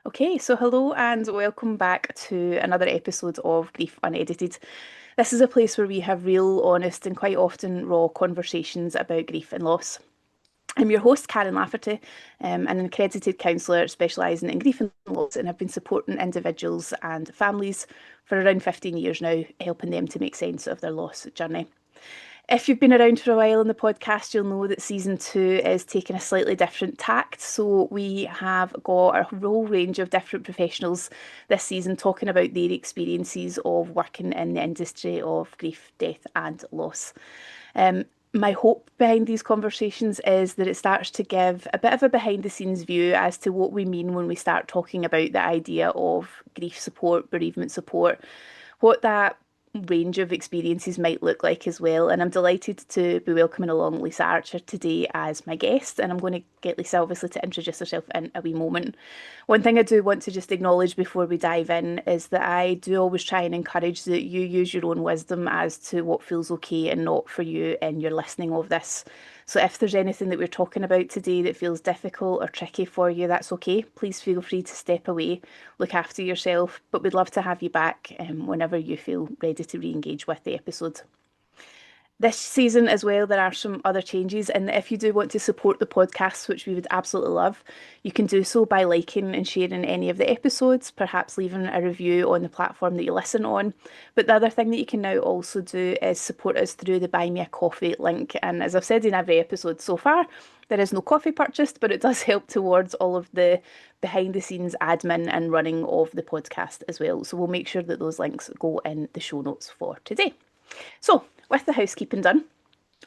Okay, so hello and welcome back to another episode of Grief Unedited. This is a place where we have real, honest, and quite often raw conversations about grief and loss. I'm your host, Karen Lafferty, an accredited counsellor specialising in grief and loss, and I've been supporting individuals and families for around 15 years now, helping them to make sense of their loss journey. If you've been around for a while on the podcast, you'll know that season two is taking a slightly different tact. So, we have got a whole range of different professionals this season talking about their experiences of working in the industry of grief, death, and loss. Um, my hope behind these conversations is that it starts to give a bit of a behind the scenes view as to what we mean when we start talking about the idea of grief support, bereavement support, what that range of experiences might look like as well. And I'm delighted to be welcoming along Lisa Archer today as my guest. And I'm going to get Lisa obviously to introduce herself in a wee moment. One thing I do want to just acknowledge before we dive in is that I do always try and encourage that you use your own wisdom as to what feels okay and not for you in your listening of this. So if there's anything that we're talking about today that feels difficult or tricky for you, that's okay. Please feel free to step away, look after yourself, but we'd love to have you back whenever you feel ready to re-engage with the episode. This season as well, there are some other changes, and if you do want to support the podcast, which we would absolutely love, you can do so by liking and sharing any of the episodes, perhaps leaving a review on the platform that you listen on. But the other thing that you can now also do is support us through the Buy Me a Coffee link. And as I've said in every episode so far, there is no coffee purchased, but it does help towards all of the behind the scenes admin and running of the podcast as well. So we'll make sure that those links go in the show notes for today. So, with the housekeeping done,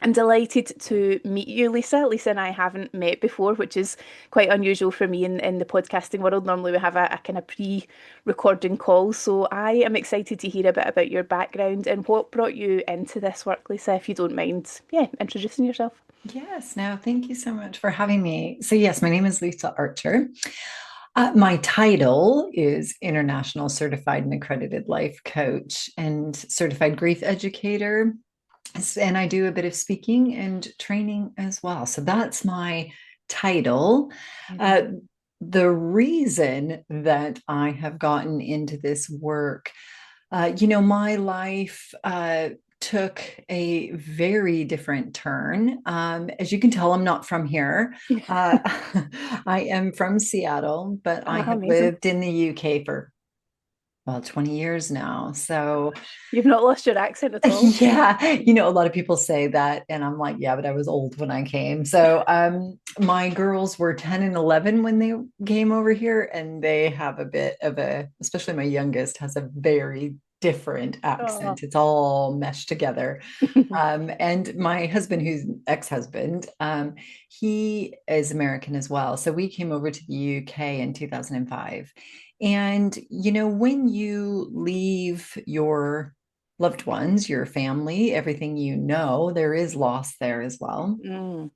I'm delighted to meet you, Lisa. Lisa and I haven't met before, which is quite unusual for me in the podcasting world. Normally, we have a kind of pre recording call. So, I am excited to hear a bit about your background and what brought you into this work, Lisa, if you don't mind, introducing yourself. Yes, no, thank you so much for having me. So, yes, my name is Lisa Archer. My title is International Certified and Accredited Life Coach and Certified Grief Educator. And I do a bit of speaking and training as well. So, that's my title. Mhm. Uh, the reason that I have gotten into this work, my life took a very different turn. As you can tell, I'm not from here. Uh, I am from Seattle, but I Ah, have amazing. lived in the UK for, well, 20 years now. So, You've not lost your accent at all. yeah, a lot of people say that, and I'm like, yeah, but I was old when I came. So, my girls were 10 and 11 when they came over here, and they have a bit of especially my youngest has a very different Oh. accent. It's all meshed together. And my husband, who's ex-husband, he is American as well. So we came over to the UK in 2005. And, when you leave your loved ones, your family, everything there is loss there as well. Mm,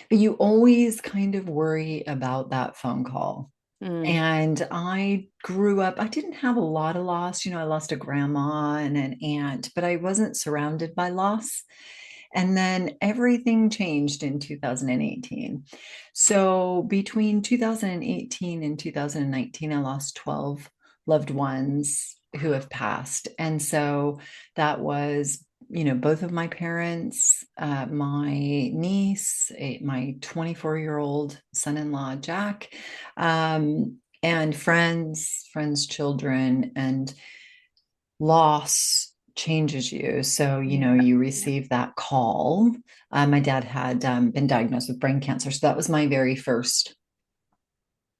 But you always kind of worry about that phone call. mm. And I grew up, I didn't have a lot of loss. I lost a grandma and an aunt, but I wasn't surrounded by loss. And then everything changed in 2018. So between 2018 and 2019, I lost 12 loved ones who have passed. And so that was, both of my parents, my niece, my 24-year-old son-in-law, Jack, and friends, children, and loss changes you. So, Yeah. you Yeah. receive that call. My dad had been diagnosed with brain cancer. So that was my very first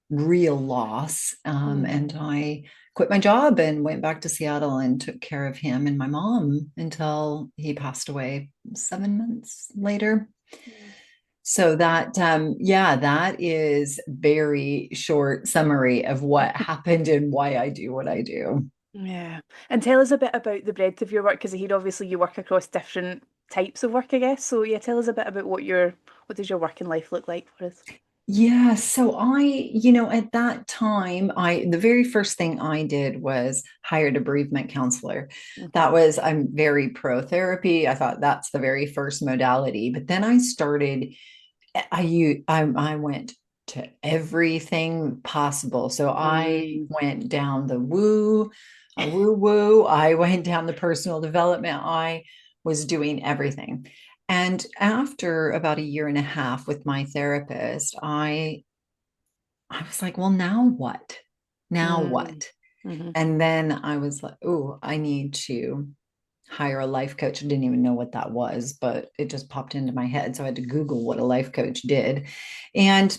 real loss. Mm. And I quit my job and went back to Seattle and took care of him and my mom until he passed away 7 months later. Mm. So that is very short summary of what happened and why I do what I do. Yeah. And tell us a bit about the breadth of your work, because here obviously you work across different types of work, I guess. So yeah, tell us a bit about what does your working life look like for us? Yeah, so at that time, the very first thing I did was hired a bereavement counselor. Hmm. I'm very pro therapy. I thought that's the very first modality. But then I went to everything possible. So I Mm, went down the woo woo. I went down the personal development. I was doing everything. And after about a year and a half with my therapist, I was like, well, now what? Now mm, what? mhm, And then I was like, oh, I need to hire a life coach. I didn't even know what that was, but it just popped into my head. So I had to Google what a life coach did and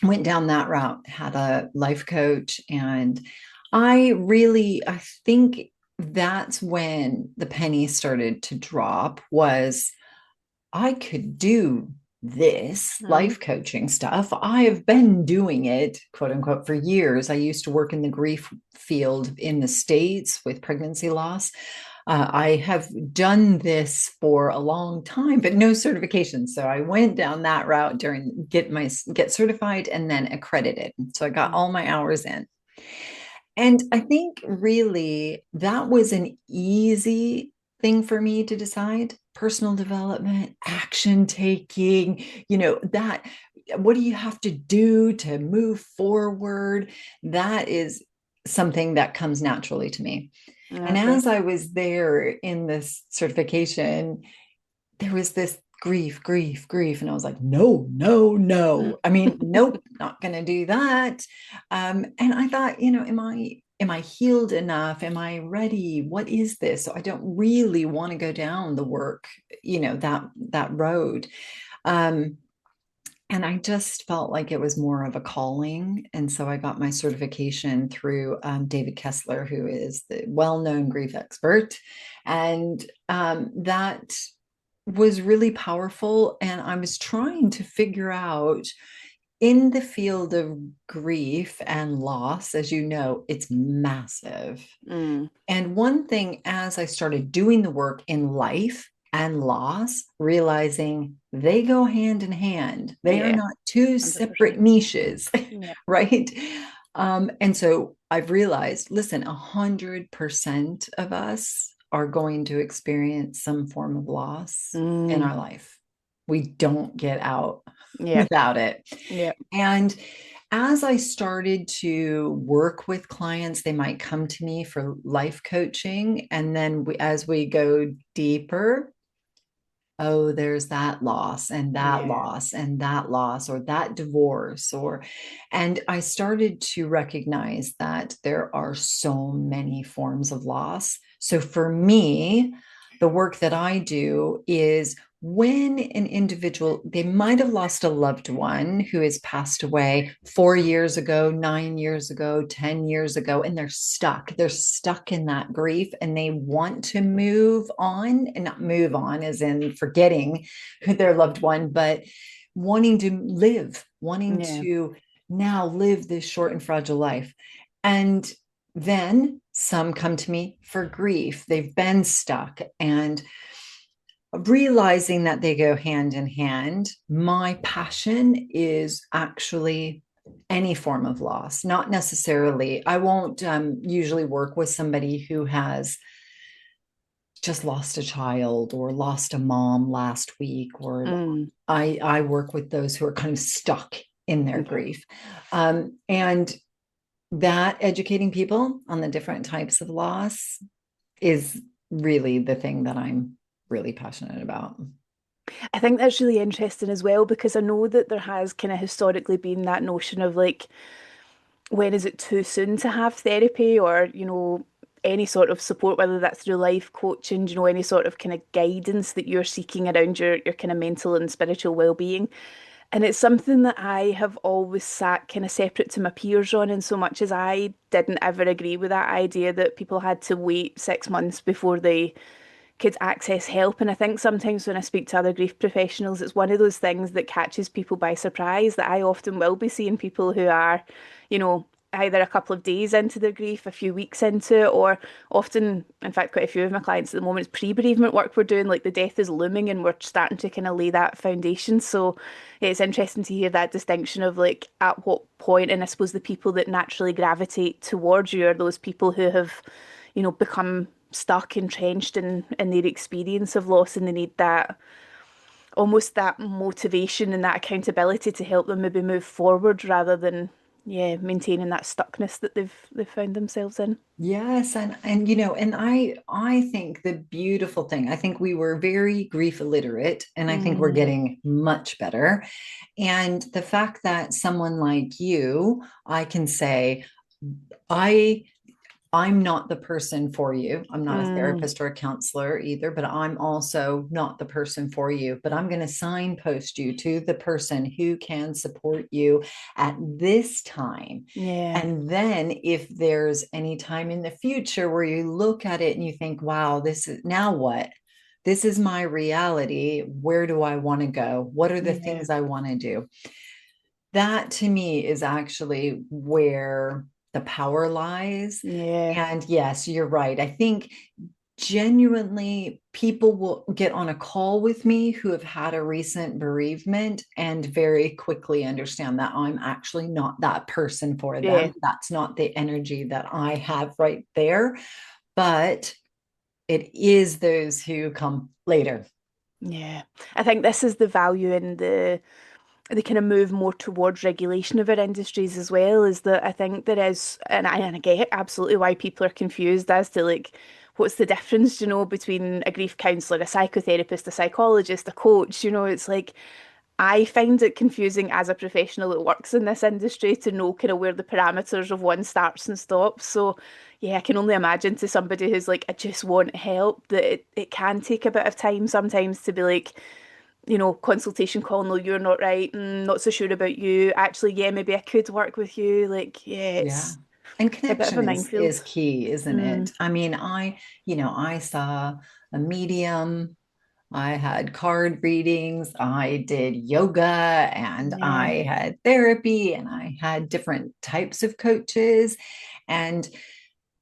went down that route, had a life coach. And I think that's when the penny started to drop was I could do this mhm, life coaching stuff. I have been doing it, quote unquote, for years. I used to work in the grief field in the States with pregnancy loss. I have done this for a long time, but no certification. So I went down that route during get certified and then accredited. So I got mm, all my hours in. And I think really that was an easy thing for me to decide. Personal development, action taking, that what do you have to do to move forward? That is something that comes naturally to me. And okay. as I was there in this certification, there was this grief, grief, grief. And I was like, no, no, no. I mean, nope, not going to do that. And I thought, am I healed enough? Am I ready? What is this? So I don't really want to go down the work, that road. Um, and I just felt like it was more of a calling. And so I got my certification through David Kessler, who is the well known grief expert. And that was really powerful. And I was trying to figure out in the field of grief and loss, as you know, it's massive. Mm, And one thing, as I started doing the work in life and loss, realizing they go hand in hand, they are yeah, not two separate 100%. niches, Yeah. right? And so I've realized, listen, 100% of us are going to experience some form of loss in Mm, our life. We don't get out yeah. without it. Yeah. And as I started to work with clients, they might come to me for life coaching. And then as we go deeper, oh, there's that loss and that Yeah. loss and that loss or that divorce and I started to recognize that there are so many forms of loss. So for me, the work that I do is when an individual, they might have lost a loved one who has passed away 4 years ago, 9 years ago, 10 years ago, and they're stuck in that grief and they want to move on, and not move on as in forgetting their loved one, but wanting to live, wanting Yeah. to now live this short and fragile life. And then some come to me for grief. They've been stuck, and realizing that they go hand in hand, my passion is actually any form of loss, not necessarily. I won't usually work with somebody who has just lost a child or lost a mom last week, or Mm, I work with those who are kind of stuck in their okay. grief. And that educating people on the different types of loss is really the thing that I'm really passionate about. I think that's really interesting as well because I know that there has kind of historically been that notion of like, when is it too soon to have therapy or, any sort of support, whether that's through life coaching, any sort of kind of guidance that you're seeking around your kind of mental and spiritual well-being. And it's something that I have always sat kind of separate to my peers on, in so much as I didn't ever agree with that idea that people had to wait 6 months before they could access help. And I think sometimes when I speak to other grief professionals, it's one of those things that catches people by surprise that I often will be seeing people who are, either a couple of days into their grief, a few weeks into it, or often, in fact, quite a few of my clients at the moment, it's pre-bereavement work we're doing, like the death is looming and we're starting to kind of lay that foundation. So it's interesting to hear that distinction of like at what point, and I suppose the people that naturally gravitate towards you are those people who have, become stuck, entrenched in their experience of loss, and they need that almost that motivation and that accountability to help them maybe move forward rather than, yeah, maintaining that stuckness that they've found themselves in. Yes, and and I think the beautiful thing, I think we were very grief illiterate, and I think we're Mm, getting much better. And the fact that someone like you, I can say, I I'm not the person for you. I'm not a mm, therapist or a counselor either, but I'm also not the person for you. But I'm going to signpost you to the person who can support you at this time. yeah, And then if there's any time in the future where you look at it and you think, wow, this is now what? This is my reality. Where do I want to go? What are the yeah, things I want to do? That to me is actually where the power lies. yeah, And yes, you're right. I think genuinely people will get on a call with me who have had a recent bereavement and very quickly understand that I'm actually not that person for yeah. them. That's not the energy that I have right there. But it is those who come later. Yeah, I think this is the value in the kind of move more towards regulation of our industries as well. Is that I think there is, and I get absolutely why people are confused as to like what's the difference, between a grief counsellor, a psychotherapist, a psychologist, a coach. It's like I find it confusing as a professional that works in this industry to know kind of where the parameters of one starts and stops. So, yeah, I can only imagine to somebody who's like, I just want help, that it can take a bit of time sometimes to be like, consultation call, no, you're not right, not so sure about you. Actually, yeah, maybe I could work with you. Like, yeah, Yeah. it's And a bit of a connection is minefield. key, isn't it? Mm, I mean, I saw a medium, I had card readings, I did yoga, and yeah, I had therapy, and I had different types of coaches. And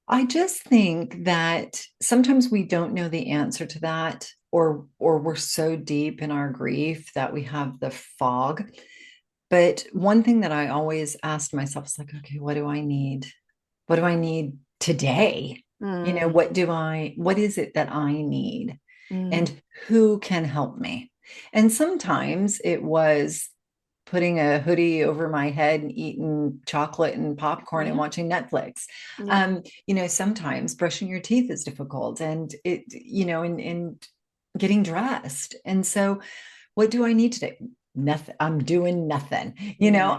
I just think that sometimes we don't know the answer to that, or we're so deep in our grief that we have the fog. But one thing that I always asked myself is like, okay, what do I need? What do I need today? mm, What is it that I need? mm, And who can help me? And sometimes it was putting a hoodie over my head and eating chocolate and popcorn and yeah, watching Netflix. yeah, Sometimes brushing your teeth is difficult and and getting dressed. And so what do I need today? Nothing. I'm doing nothing. yeah,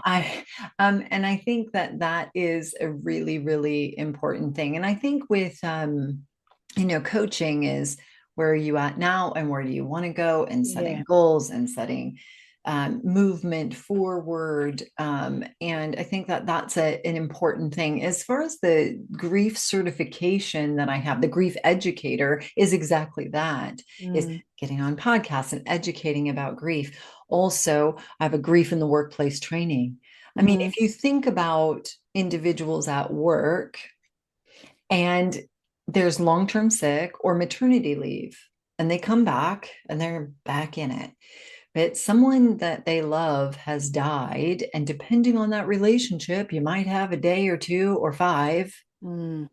And I think that that is a really, really important thing. And I think with, coaching is where are you at now and where do you want to go and yeah, setting goals and setting movement forward. And I think that that's an important thing. As far as the grief certification that I have, the grief educator is exactly that, is mm, getting on podcasts and educating about grief. Also, I have a grief in the workplace training. I mean, mm, if you think about individuals at work and there's long-term sick or maternity leave, and they come back and they're back in it. But someone that they love has died, and depending on that relationship, you might have a day or two or five. mm,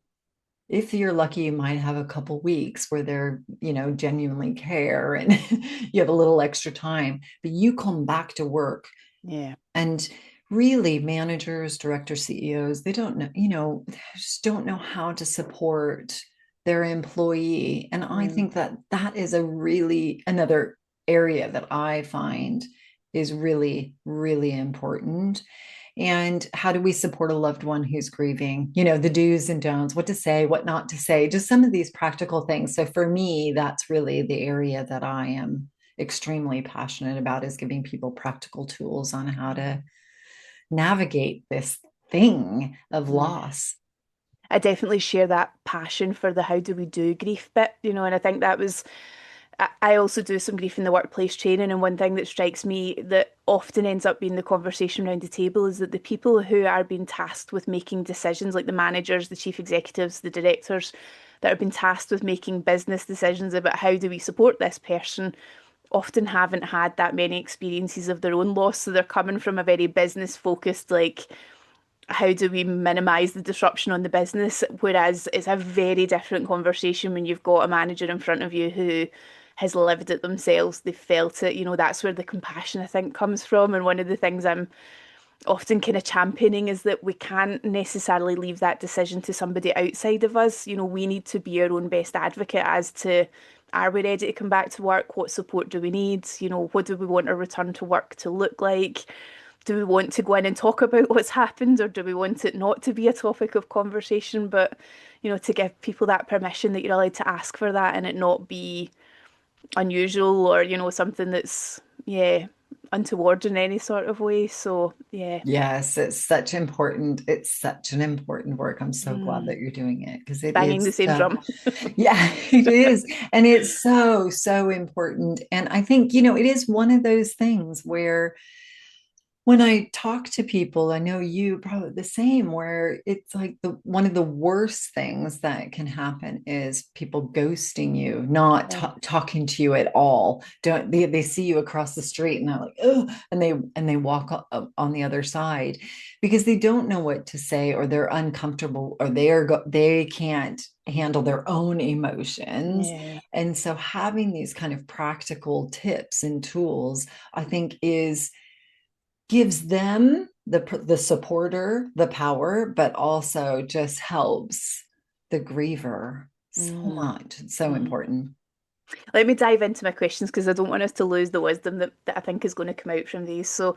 If you're lucky, you might have a couple weeks where they're, genuinely care and you have a little extra time, but you come back to work. yeah, And really, managers, directors, CEOs, they don't know, they just don't know how to support their employee. And I mm, think that that is a really another area that I find is really, really important. And how do we support a loved one who's grieving? The do's and don'ts, what to say, what not to say, just some of these practical things. So for me, that's really the area that I am extremely passionate about, is giving people practical tools on how to navigate this thing of yeah. loss. I definitely share that passion for the how do we do grief bit, and I think that was I also do some grief in the workplace training, and one thing that strikes me that often ends up being the conversation around the table is that the people who are being tasked with making decisions, like the managers, the chief executives, the directors, that have been tasked with making business decisions about how do we support this person, often haven't had that many experiences of their own loss. So they're coming from a very business focused, like, how do we minimize the disruption on the business? Whereas it's a very different conversation when you've got a manager in front of you who has lived it themselves, they felt it, that's where the compassion I think comes from. And one of the things I'm often kind of championing is that we can't necessarily leave that decision to somebody outside of us. We need to be our own best advocate as to, are we ready to come back to work? What support do we need? What do we want our return to work to look like? Do we want to go in and talk about what's happened, or do we want it not to be a topic of conversation? But, to give people that permission that you're allowed to ask for that and it not be unusual or, something that's, yeah, untoward in any sort of way. So, yeah. Yes, it's such an important work. I'm so glad that you're doing it because it Banging the is same so, drum. yeah, it is. And it's so, so important. And I think, it is one of those things where when I talk to people, I know you probably the same, where it's like the one of the worst things that can happen is people ghosting you, not Yeah. talking to you at all. Don't they see you across the street and they're like, oh, and they walk on the other side because they don't know what to say or they're uncomfortable or they can't handle their own emotions. Yeah. And so having these kind of practical tips and tools, I think is gives them the supporter the power, but also just helps the griever so Hmm. much. It's so Hmm. important. Let me dive into my questions because I don't want us to lose the wisdom that I think is going to come out from these. So,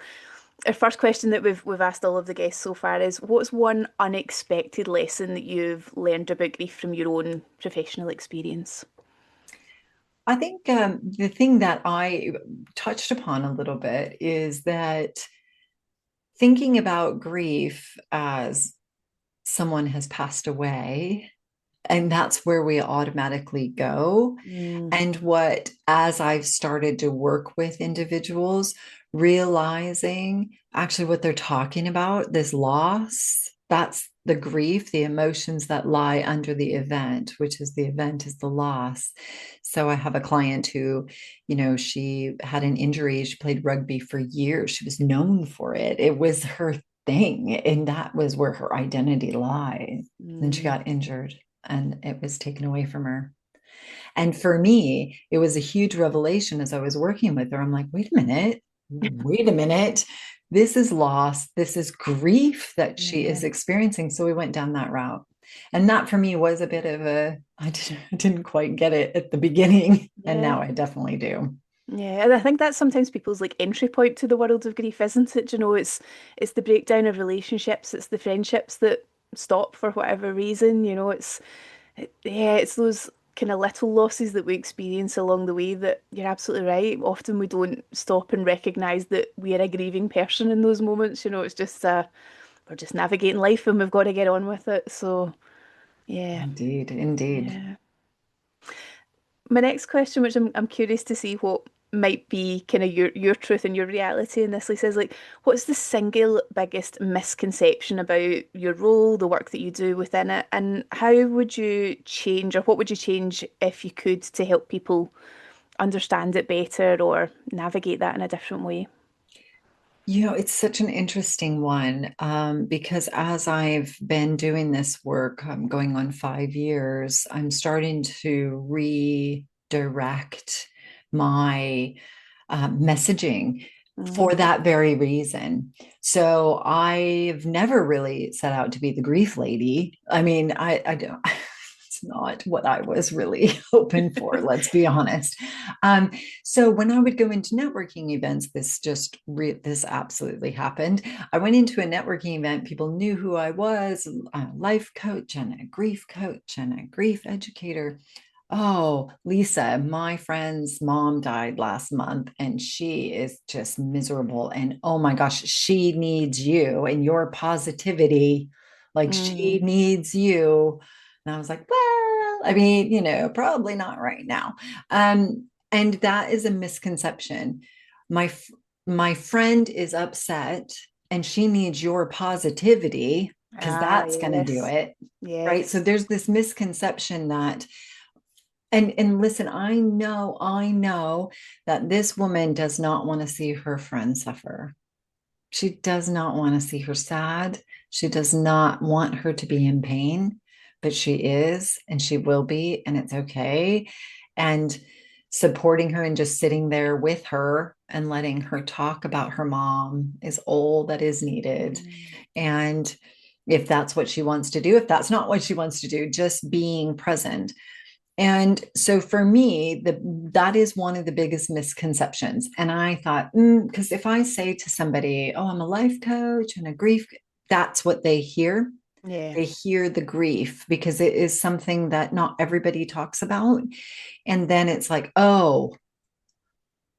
our first question that we've asked all of the guests so far is, what's one unexpected lesson that you've learned about grief from your own professional experience? I think the thing that I touched upon a little bit is that thinking about grief as someone has passed away, and that's where we automatically go. Mm, And as I've started to work with individuals, realizing actually what they're talking about, this loss, that's the grief, the emotions that lie under the event, which is the event is the loss. So I have a client who, she had an injury. She played rugby for years. She was known for it. It was her thing. And that was where her identity lies. Then she mm, got injured and it was taken away from her. And for me, it was a huge revelation as I was working with her. I'm like, wait a minute, wait a minute. This is loss. This is grief that she yeah, is experiencing. So we went down that route. And that for me was a bit of I didn't quite get it at the beginning. And yeah. now I definitely do. Yeah, and I think that's sometimes people's like entry point to the world of grief, isn't it? It's the breakdown of relationships, it's the friendships that stop for whatever reason, yeah, it's those kind of little losses that we experience along the way that you're absolutely right. Often we don't stop and recognize that we are a grieving person in those moments, it's just we're just navigating life and we've got to get on with it. So, yeah. Indeed, indeed. Yeah. My next question, which I'm curious to see what might be kind of your truth and your reality in this, Lisa, is like, what's the single biggest misconception about your role, the work that you do within it, and how would you change, or what would you change if you could to help people understand it better or navigate that in a different way? It's such an interesting one because as I've been doing this work, I'm going on 5 years, I'm starting to redirect my messaging for Mm, that very reason. So I've never really set out to be the grief lady. I mean, I don't. It's not what I was really hoping for, let's be honest. Um, so when I would go into networking events, this absolutely happened. I went into a networking event, people knew who I was, a life coach and a grief coach and a grief educator. Oh, Lisa, my friend's mom died last month and she is just miserable. And oh my gosh, she needs you and your positivity. Like she mm, needs you. And I was like, well, I mean, probably not right now. And that is a misconception. My friend is upset and she needs your positivity because ah, that's going to do yes, it. Right. So yes. there's this misconception that and listen, I know that this woman does not want to see her friend suffer. She does not want to see her sad. She does not want her to be in pain, but she is, and she will be, and it's okay. And supporting her and just sitting there with her and letting her talk about her mom is all that is needed. Mm. And if that's what she wants to do, if that's not what she wants to do, just being present. And so for me, that is one of the biggest misconceptions. And I thought, because if I say to somebody, oh, I'm a life coach and a grief, that's what they hear. Yeah. They hear the grief because it is something that not everybody talks about. And then it's like, oh,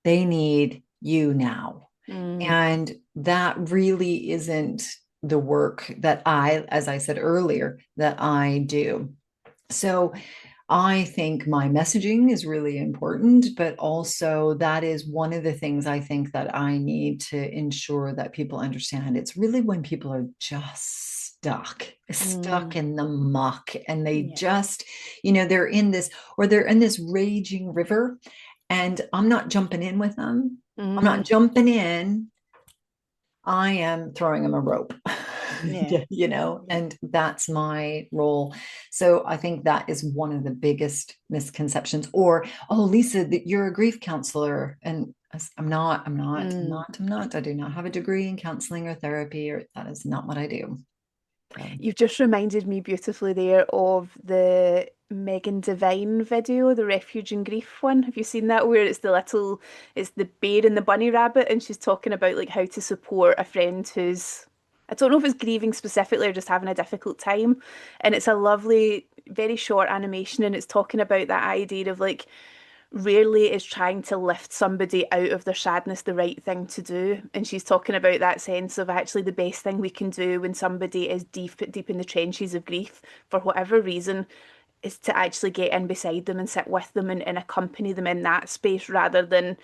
they need you now. Mm. And that really isn't the work that as I said earlier, that I do. So I think my messaging is really important, but also that is one of the things I think that I need to ensure that people understand. It's really when people are just stuck Mm. in the muck and they Yeah. just, they're in this or they're in this raging river and I'm not jumping in with them. I'm Mm. not jumping in. I am throwing them a rope, Yeah. Yeah. and that's my role. So I think that is one of the biggest misconceptions. Or, oh, Lisa, that you're a grief counselor. And I'm not, I'm not, I'm Mm. not, I'm not. I do not have a degree in counseling or therapy, or that is not what I do. So, You've just reminded me beautifully there of the Megan Devine video, the Refuge and Grief one. Have you seen that? Where it's the bear and the bunny rabbit, and she's talking about like how to support a friend who's, I don't know if it's grieving specifically or just having a difficult time. And it's a lovely, very short animation, and it's talking about that idea of like, rarely is trying to lift somebody out of their sadness the right thing to do. And she's talking about that sense of actually the best thing we can do when somebody is deep in the trenches of grief for whatever reason is to actually get in beside them and sit with them and accompany them in that space rather than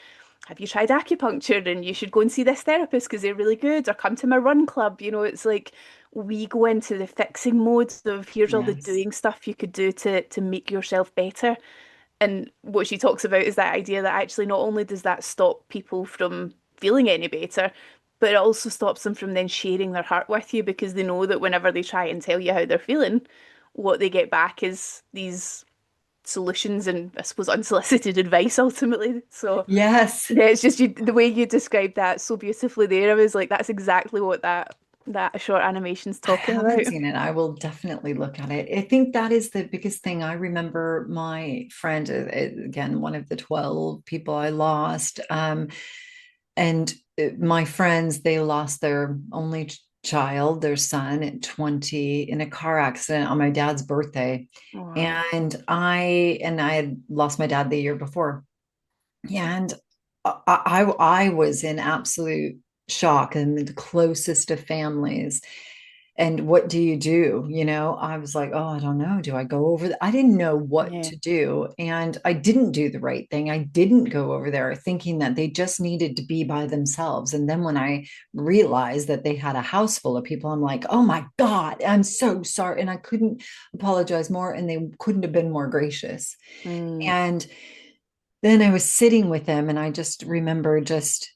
have you tried acupuncture and you should go and see this therapist because they're really good or come to my run club. It's like we go into the fixing mode of here's all the yes. doing stuff you could do to make yourself better. And what she talks about is that idea that actually not only does that stop people from feeling any better, but it also stops them from then sharing their heart with you because they know that whenever they try and tell you how they're feeling, what they get back is these solutions and I suppose unsolicited advice ultimately. So Yes. yeah, it's just the way you described that so beautifully there. I was like, that's exactly what that short animation's I talking haven't about. seen it. I will definitely look at it. I think that is the biggest thing. I remember my friend, again, one of the 12 people I lost. And my friends, they lost their only child, their son at 20 in a car accident on my dad's birthday. Wow. And I had lost my dad the year before. And I was in absolute shock and the closest of families. And what do you do? I was like, oh, I don't know. Do I go over I didn't know what Yeah. to do. And I didn't do the right thing. I didn't go over there thinking that they just needed to be by themselves. And then when I realized that they had a house full of people, I'm like, oh my God, I'm so sorry. And I couldn't apologize more. And they couldn't have been more gracious. Mm, And then I was sitting with them and I just remember just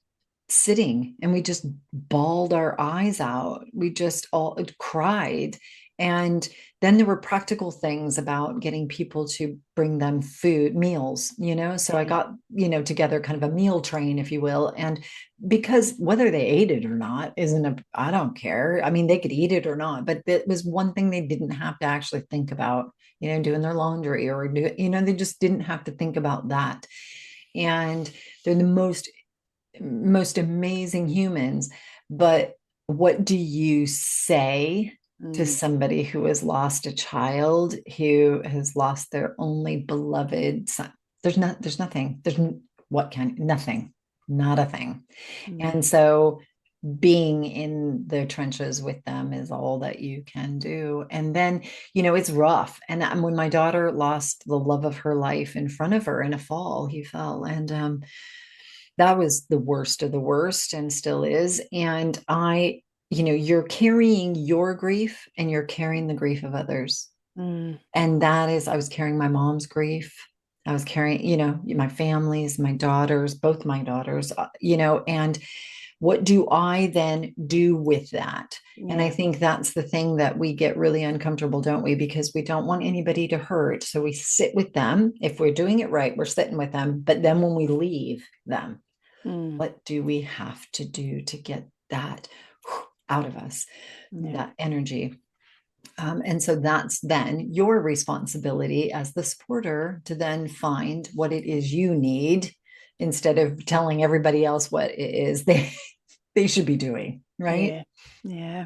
sitting and we just bawled our eyes out. We just all cried. And then there were practical things about getting people to bring them food, meals. So I yeah. got, together kind of a meal train, if you will. And because whether they ate it or not I don't care. I mean, they could eat it or not, but it was one thing they didn't have to actually think about, doing their laundry or they just didn't have to think about that. And they're the most amazing humans. But what do you say to Mm, somebody who has lost a child, who has lost their only beloved son? There's nothing. Nothing, not a thing. And mm, so being in the trenches with them is all that you can do. And then, it's rough. And when my daughter lost the love of her life in front of her in a fall, he fell. And that was the worst of the worst and still is. And you're carrying your grief and you're carrying the grief of others. mm, And that is, I was carrying my mom's grief. I was carrying, my family's, my daughters, both my daughters, and What do I then do with that? And I Yeah. think that's the thing that we get really uncomfortable, don't we? Because we don't want anybody to hurt. So we sit with them. If we're doing it right, we're sitting with them. But then when we leave them, Mm. what do we have to do to get that out of us, Yeah. that energy? And so that's then your responsibility as the supporter to then find what it is you need instead of telling everybody else what it is they should be doing, right? Yeah. Yeah.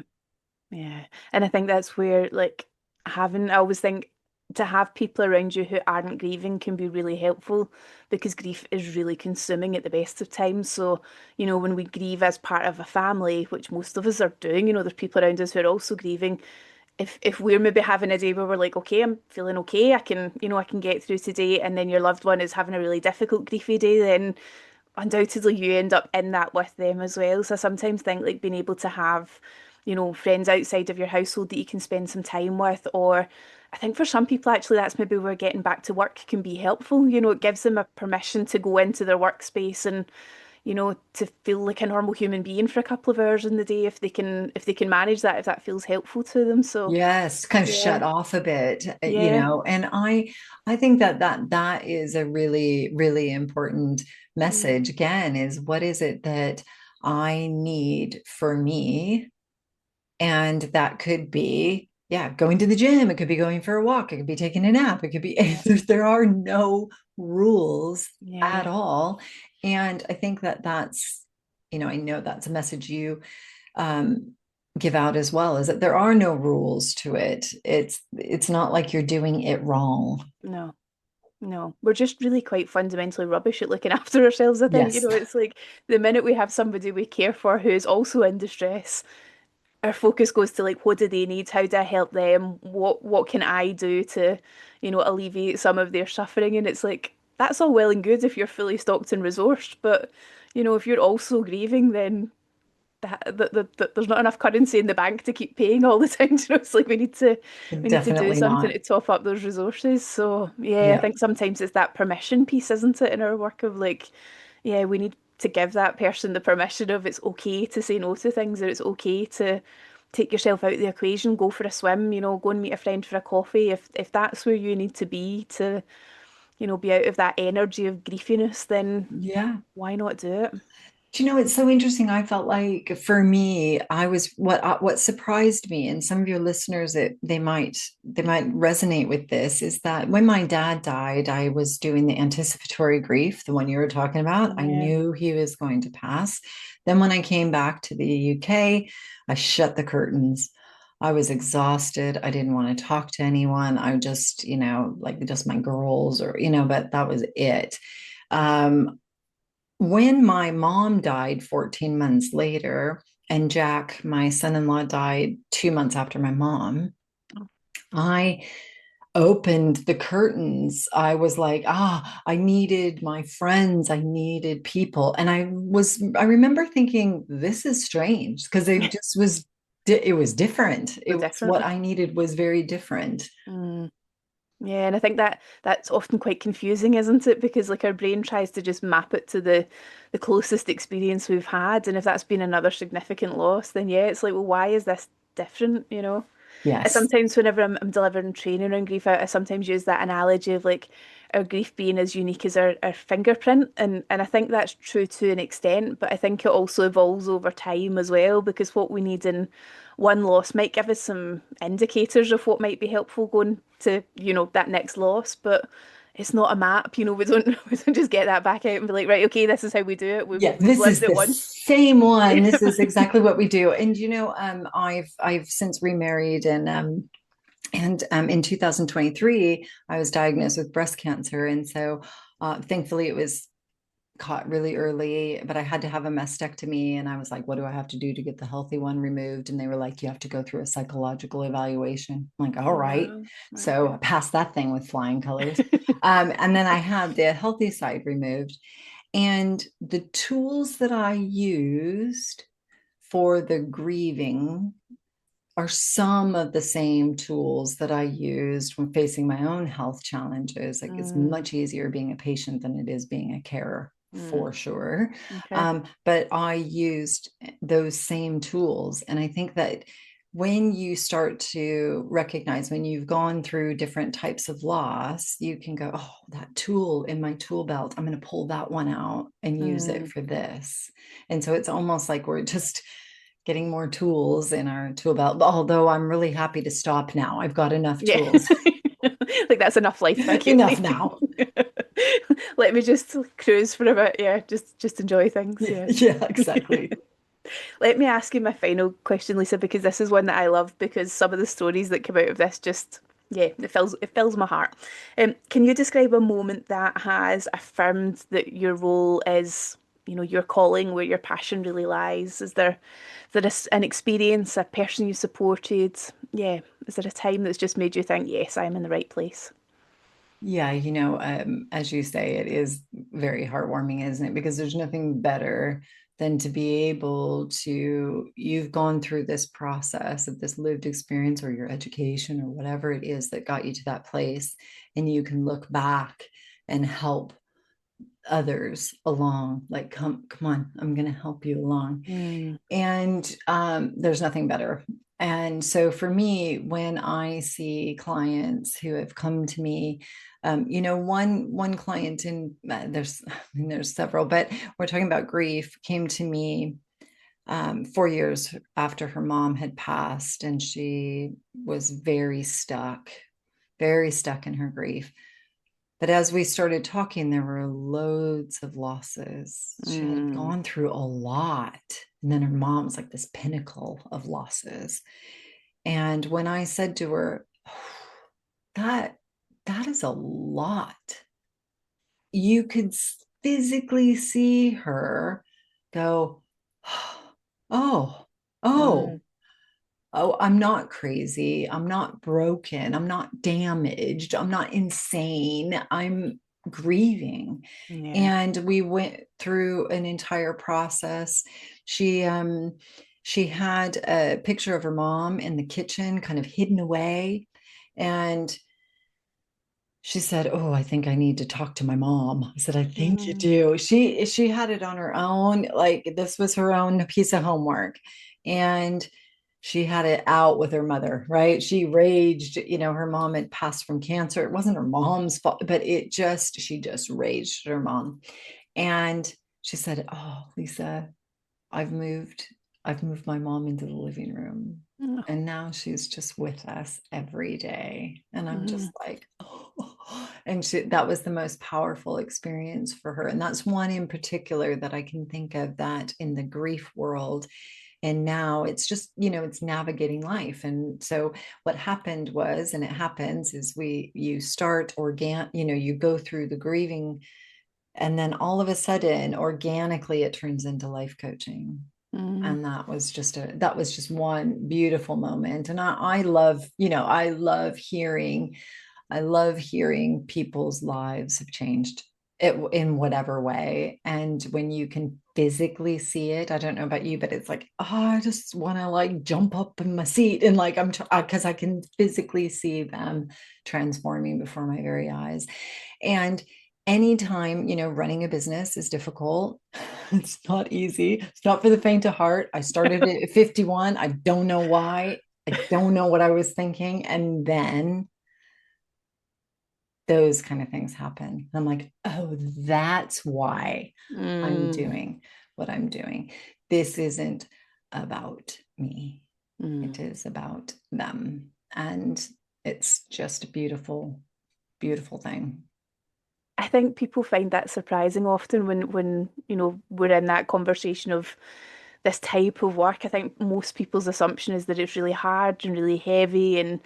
Yeah. And I think that's where, like, I always think to have people around you who aren't grieving can be really helpful because grief is really consuming at the best of times. So, when we grieve as part of a family, which most of us are doing, there's people around us who are also grieving. If we're maybe having a day where we're like, okay, I'm feeling okay, I can get through today, and then your loved one is having a really difficult griefy day, then undoubtedly you end up in that with them as well. So I sometimes think like being able to have, friends outside of your household that you can spend some time with, or I think for some people actually that's maybe where getting back to work can be helpful. It gives them a permission to go into their workspace and, to feel like a normal human being for a couple of hours in the day if they can manage that, if that feels helpful to them. So Yes, kind of yeah, shut off a bit, yeah, and I think that is a really, really important mm, message. Again, is what is it that I need for me? And that could be, yeah, going to the gym. It could be going for a walk. It could be taking a nap. It could be, yeah, there are no rules yeah, at all. And I think that I know that's a message you um, give out as well, is that there are no rules to it. It's not like you're doing it wrong. no. No, we're just really quite fundamentally rubbish at looking after ourselves, I think. Yes, It's like the minute we have somebody we care for who is also in distress, our focus goes to like, what do they need? How do I help them? What can I do to, alleviate some of their suffering? And it's like, that's all well and good if you're fully stocked and resourced, but if you're also grieving, then there's not enough currency in the bank to keep paying all the time. It's like we need to do definitely something not. to top up those resources. So yeah, I Yeah. think sometimes it's that permission piece, isn't it, in our work of like, yeah, we need to give that person the permission of it's okay to say no to things, or it's okay to take yourself out of the equation, go for a swim, go and meet a friend for a coffee. If that's where you need to be to, be out of that energy of griefiness, then Yeah. why not do it? Do you know, it's so interesting. I felt like for me, I was what surprised me, and some of your listeners that they might resonate with this, is that when my dad died, I was doing the anticipatory grief, the one you were talking about. I Yeah. knew he was going to pass. Then when I came back to the UK, I shut the curtains. I was exhausted. I didn't want to talk to anyone. I just, like just my girls or, but that was it. Um, when my mom died 14 months later, and Jack, my son in law, died 2 months after my mom, I opened the curtains. I was like, I needed my friends, I needed people. And I remember thinking, this is strange because it just was, it was different. So It was what different. I needed was very different. Mm. Yeah, and I think that's often quite confusing, isn't it? Because like our brain tries to just map it to the closest experience we've had, and if that's been another significant loss, then yeah, it's like, well, why is this different? I Yes. sometimes, whenever I'm delivering training on grief, I sometimes use that analogy of like our grief being as unique as our fingerprint. And I think that's true to an extent, but I think it also evolves over time as well, because what we need in one loss might give us some indicators of what might be helpful going to, that next loss, but it's not a map, we don't we don't just get that back out and be like, right, okay, this is how we do it. We've Yeah, we've this lived is it the once. same one. This is exactly what we do. And I've since remarried, and in 2023, I was diagnosed with breast cancer. And so thankfully it was caught really early, but I had to have a mastectomy. And I was like, what do I have to do to get the healthy one removed? And they were like, you have to go through a psychological evaluation. I'm like, all Oh, right. wow. So Okay. I passed that thing with flying colors. And then I had the healthy side removed. And the tools that I used for the grieving are some of the same tools that I used when facing my own health challenges. Like it's Mm, much easier being a patient than it is being a carer. for Mm. sure. Okay. But I used those same tools. And I think that when you start to recognize when you've gone through different types of loss, you can go, oh, that tool in my tool belt, I'm going to pull that one out and use it Mm. for this. And so it's almost like we're just getting more tools in our tool belt. Although I'm really happy to stop now. I've got enough Yeah. tools. Like that's enough life thank you. Enough now. Let me just cruise for a bit. Yeah, just enjoy things. Yeah, Yeah. yeah, exactly. Let me ask you my final question, Lisa, because this is one that I love because some of the stories that come out of this just yeah, it fills my heart. Can you describe a moment that has affirmed that your role is, your calling, where your passion really lies? Is there an experience, a person you supported? Yeah, is there a time that's just made you think, yes, I'm in the right place? Yeah, as you say, it is very heartwarming, isn't it? Because there's nothing better than to be able to, you've gone through this process of this lived experience or your education or whatever it is that got you to that place, and you can look back and help others along. Like, come on, I'm going to help you along. Mm, And there's nothing better. And so for me, when I see clients who have come to me, one client in there's several, but we're talking about grief, came to me 4 years after her mom had passed, and she was very stuck in her grief. But as we started talking, there were loads of losses. She had mm, gone through a lot. And then her mom was like this pinnacle of losses. And when I said to her, oh, that that is a lot, you could physically see her go, oh, oh, mm, oh, I'm not crazy. I'm not broken. I'm not damaged. I'm not insane. I'm grieving. yeah. And we went through an entire process. She had a picture of her mom in the kitchen, kind of hidden away. And she said, "Oh, I think I need to talk to my mom." I said, "I think you Mm, do." She had it on her own, like this was her own piece of homework. And she had it out with her mother, right? She raged, her mom had passed from cancer. It wasn't her mom's fault, but she just raged at her mom. And she said, "Oh, Lisa, I've moved I've moved my mom into the living room, mm, and now she's just with us every day." And I'm just mm, like, oh. And that was the most powerful experience for her. And that's one in particular that I can think of, that in the grief world. And now it's just, it's navigating life. And so what happened was, and it happens, is you start you go through the grieving, and then all of a sudden organically it turns into life coaching. mm. And that was just one beautiful moment. And I love, I love hearing people's lives have changed in whatever way. And when you can physically see it, I don't know about you, but it's like, oh, I just want to like jump up in my seat, and like because I can physically see them transforming before my very eyes. And anytime, running a business is difficult. It's not easy. It's not for the faint of heart. I started it at 51. I don't know why. I don't know what I was thinking. And then those kind of things happen. And I'm like, oh, that's why I'm Mm, doing what I'm doing. This isn't about me, mm. it is about them. And it's just a beautiful, beautiful thing. I think people find that surprising often when we're in that conversation of this type of work. I think most people's assumption is that it's really hard and really heavy and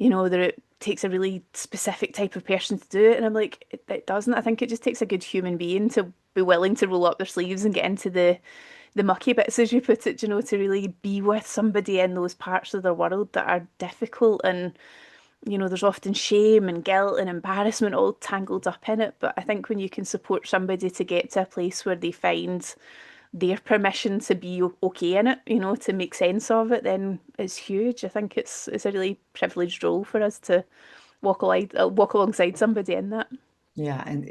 that it takes a really specific type of person to do it. And I'm like, it doesn't. I think it just takes a good human being to be willing to roll up their sleeves and get into the mucky bits, as you put it, to really be with somebody in those parts of their world that are difficult and there's often shame and guilt and embarrassment all tangled up in it. But I think when you can support somebody to get to a place where they find their permission to be okay in it, to make sense of it, then it's huge. I think it's a really privileged role for us to walk alongside somebody in that. Yeah, and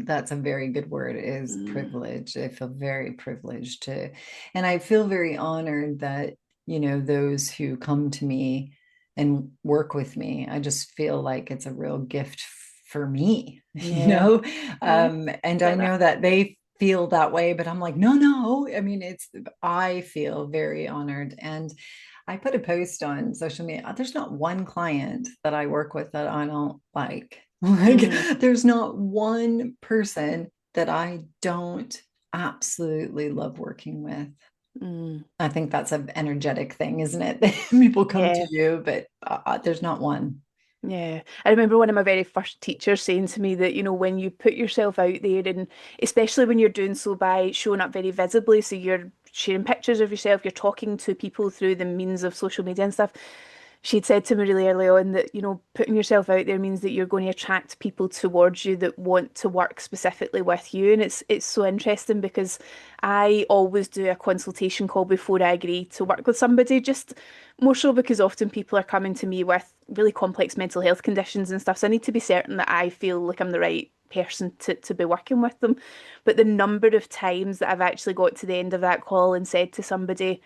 that's a very good word, is Mm, privilege. I feel very privileged to, and I feel very honored that, those who come to me and work with me, I just feel like it's a real gift for me, yeah, yeah, and I get that. know that they feel that way, but I'm like, no, no. I mean, I feel very honored. And I put a post on social media. There's not one client that I work with that I don't like. Like, Mm, there's not one person that I don't absolutely love working with. mm. I think that's an energetic thing, isn't it? People come to Yeah. you, but there's not one. Yeah, I remember one of my very first teachers saying to me that, when you put yourself out there, and especially when you're doing so by showing up very visibly, so you're sharing pictures of yourself, you're talking to people through the means of social media and stuff, she'd said to me really early on that, putting yourself out there means that you're going to attract people towards you that want to work specifically with you. And it's so interesting because I always do a consultation call before I agree to work with somebody, just more so because often people are coming to me with really complex mental health conditions and stuff. So I need to be certain that I feel like I'm the right person to be working with them. But the number of times that I've actually got to the end of that call and said to somebody,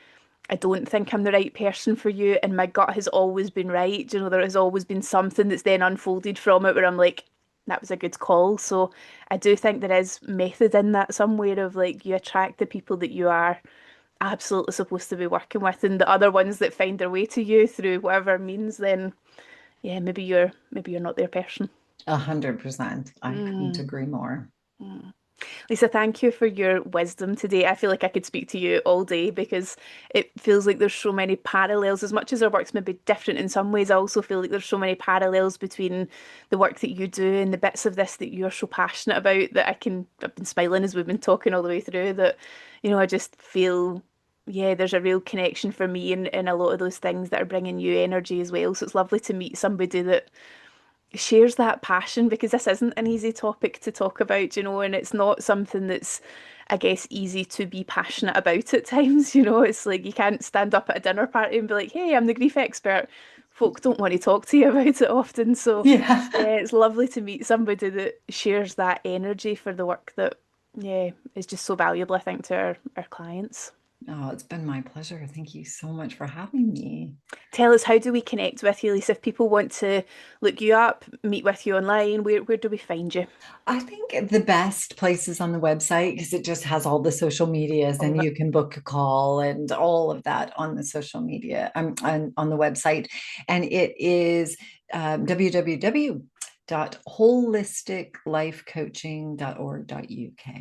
I don't think I'm the right person for you. And my gut has always been right. There has always been something that's then unfolded from it where I'm like, that was a good call. So I do think there is method in that somewhere of like you attract the people that you are absolutely supposed to be working with, and the other ones that find their way to you through whatever means, then yeah, maybe you're not their person. 100%. I couldn't Mm. agree more. Mm. Lisa, thank you for your wisdom today. I feel like I could speak to you all day because it feels like there's so many parallels. As much as our work's maybe different in some ways, I also feel like there's so many parallels between the work that you do and the bits of this that you're so passionate about that I've been smiling as we've been talking all the way through that, I just feel, yeah, there's a real connection for me in a lot of those things that are bringing you energy as well. So it's lovely to meet somebody that shares that passion because this isn't an easy topic to talk about, and it's not something that's, I guess, easy to be passionate about at times, It's like you can't stand up at a dinner party and be like, hey, I'm the grief expert. Folk don't want to talk to you about it often. So, Yeah. yeah, it's lovely to meet somebody that shares that energy for the work that, yeah, is just so valuable, I think, to our clients. Oh, it's been my pleasure. Thank you so much for having me. Tell us, how do we connect with you, Lisa? If people want to look you up, meet with you online, where do we find you? I think the best place is on the website because it just has all the social medias All of and it. you can book a call and all of that on the social media, on the website. And it is www.holisticlifecoaching.org.uk.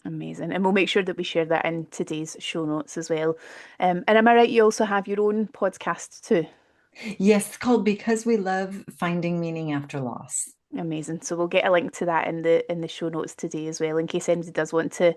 Amazing. And we'll make sure that we share that in today's show notes as well. And am I right, you also have your own podcast too? Yes, called Because We Love Finding Meaning After Loss. Amazing. So we'll get a link to that in the show notes today as well, in case anybody does want to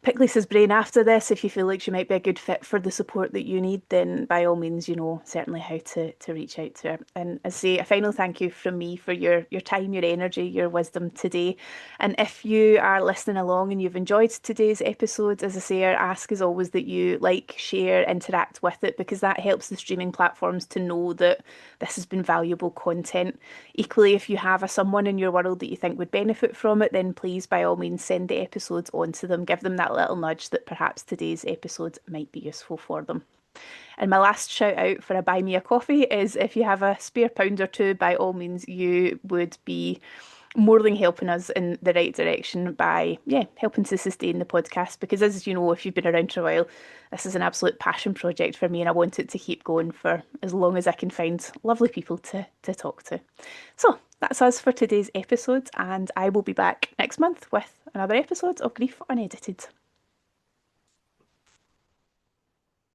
pick Lisa's brain after this. If you feel like she might be a good fit for the support that you need, then by all means, you know certainly how to reach out to her. And I say a final thank you from me for your time, your energy, your wisdom today. And if you are listening along and you've enjoyed today's episode, as I say, our ask is always that you like, share, interact with it because that helps the streaming platforms to know that this has been valuable content. Equally, if you have someone in your world that you think would benefit from it, then please, by all means, send the episodes on to them. Give them that little nudge that perhaps today's episode might be useful for them. And my last shout out for a buy me a coffee is if you have a spare pound or two, by all means, you would be more than helping us in the right direction by, yeah, helping to sustain the podcast. Because as you know, if you've been around for a while, this is an absolute passion project for me, and I want it to keep going for as long as I can find lovely people to talk to. So that's us for today's episode, and I will be back next month with another episode of Grief Unedited.